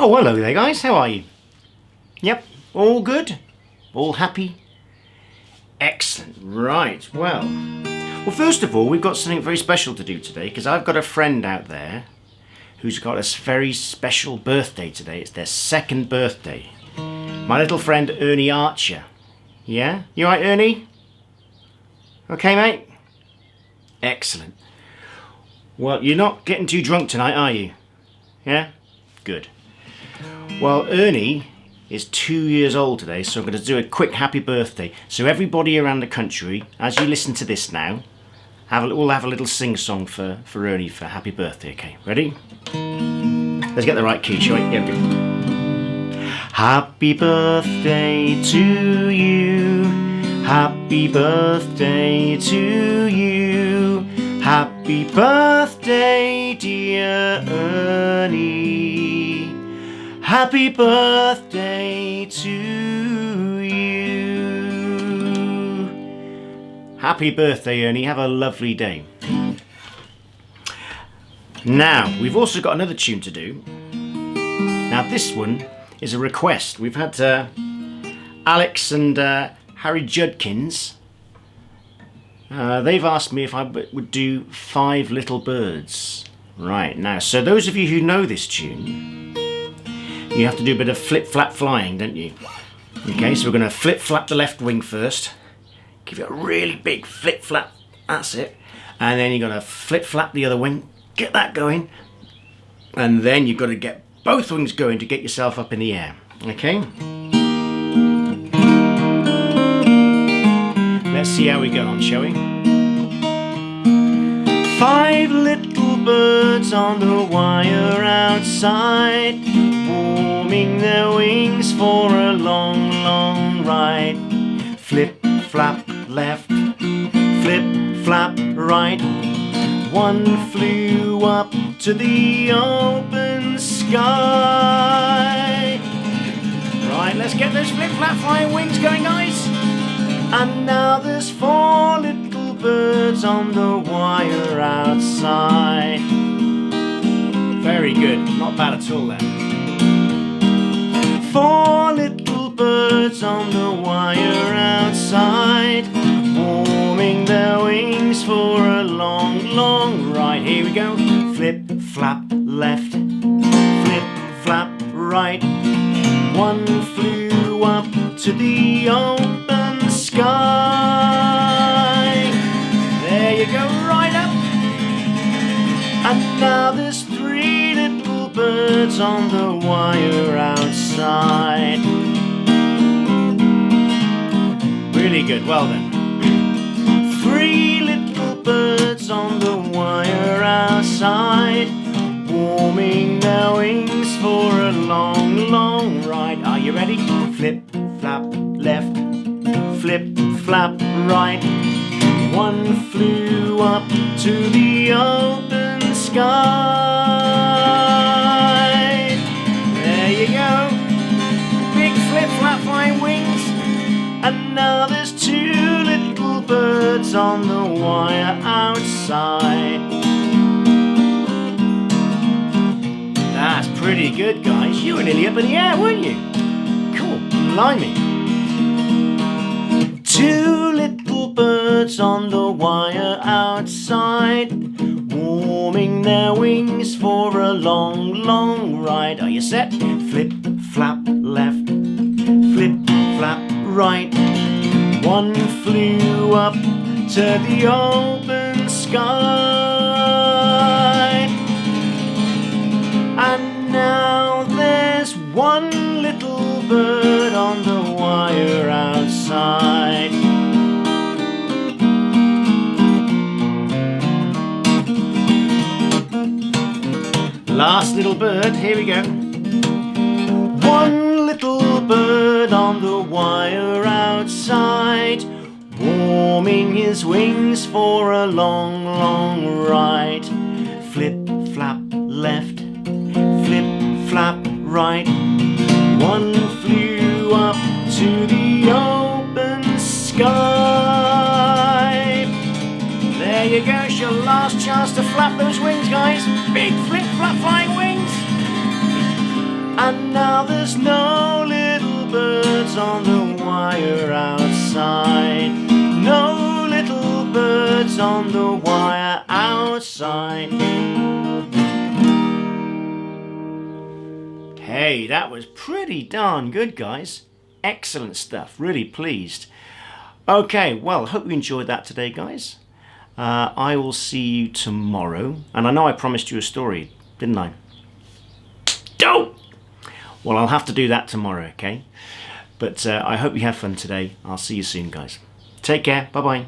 Oh, hello there guys, how are you? Yep, all good? All happy? Excellent, right, well first of all we've got something very special to do today because I've got a friend out there who's got a very special birthday today. It's their second birthday. My little friend Ernie Archer. Yeah? You alright, Ernie? Okay, mate? Excellent. Well, you're not getting too drunk tonight, are you? Yeah? Good. Well, Ernie is 2 years old today, so I'm going to do a quick happy birthday. So everybody around the country, as you listen to this now, we'll have a little sing-song for Ernie for happy birthday, okay? Ready? Let's get the right key, shall we? Yeah, we go. Happy birthday to you. Happy birthday to you. Happy birthday, dear Ernie. Happy birthday to you. Happy birthday, Ernie. Have a lovely day. Now, we've also got another tune to do. Now, this one is a request. We've had Alex and Harry Judkins. They've asked me if I would do 5 Little Birds. Right, now, so those of you who know this tune, you have to do a bit of flip-flap flying, don't you? Okay, so we're going to flip-flap the left wing first. Give it a really big flip-flap. That's it. And then you're going to flip-flap the other wing. Get that going. And then you've got to get both wings going to get yourself up in the air. Okay? Let's see how we get on, shall we? 5 little birds on the wire outside, warming their wings for a long, long ride. Flip, flap, left, flip, flap, right. One flew up to the open sky. Right, let's get those flip, flap, flying wings going, guys. And now there's 4 little birds on the wire outside. Very good, not bad at all then. 4 little birds on the wire outside, warming their wings for a long, long ride. Here we go. Flip, flap, left, flip, flap, right. One flew up to the open sky. There you go, right up. And now there's 3 little birds on the wire outside. Really good, well done. 3 little birds on the wire outside, warming their wings for a long, long ride. Are you ready? Flip, flap, left, flip, flap, right. One flew up to the open sky. There you go. Big flip, flap, flying wings. And now there's 2 little birds on the wire outside. That's pretty good, guys. You were nearly up in the air, weren't you? Cool, blimey. 2 little birds on the wire outside, warming their wings for a long, long ride. Are you set? Flip, flap, left, flip, flap, right. One flew up to the open sky. And now there's 1 little bird on the wire outside. Last little bird, here we go. 1 little bird on the wire outside, warming his wings for a long, long ride. Flip, flap, left, flip, flap, right. One flew up to the open sky. There you go, it's your last chance to flap those wings, guys. Big flip, flap, flying wings. And now there's no little birds on the wire outside. No little birds on the wire outside. Hey, that was pretty darn good, guys. Excellent stuff. Really pleased. Okay, well, hope you enjoyed that today, guys. I will see you tomorrow. And I know I promised you a story, didn't I? Don't! Well, I'll have to do that tomorrow, okay? But I hope you have fun today. I'll see you soon, guys. Take care. Bye-bye.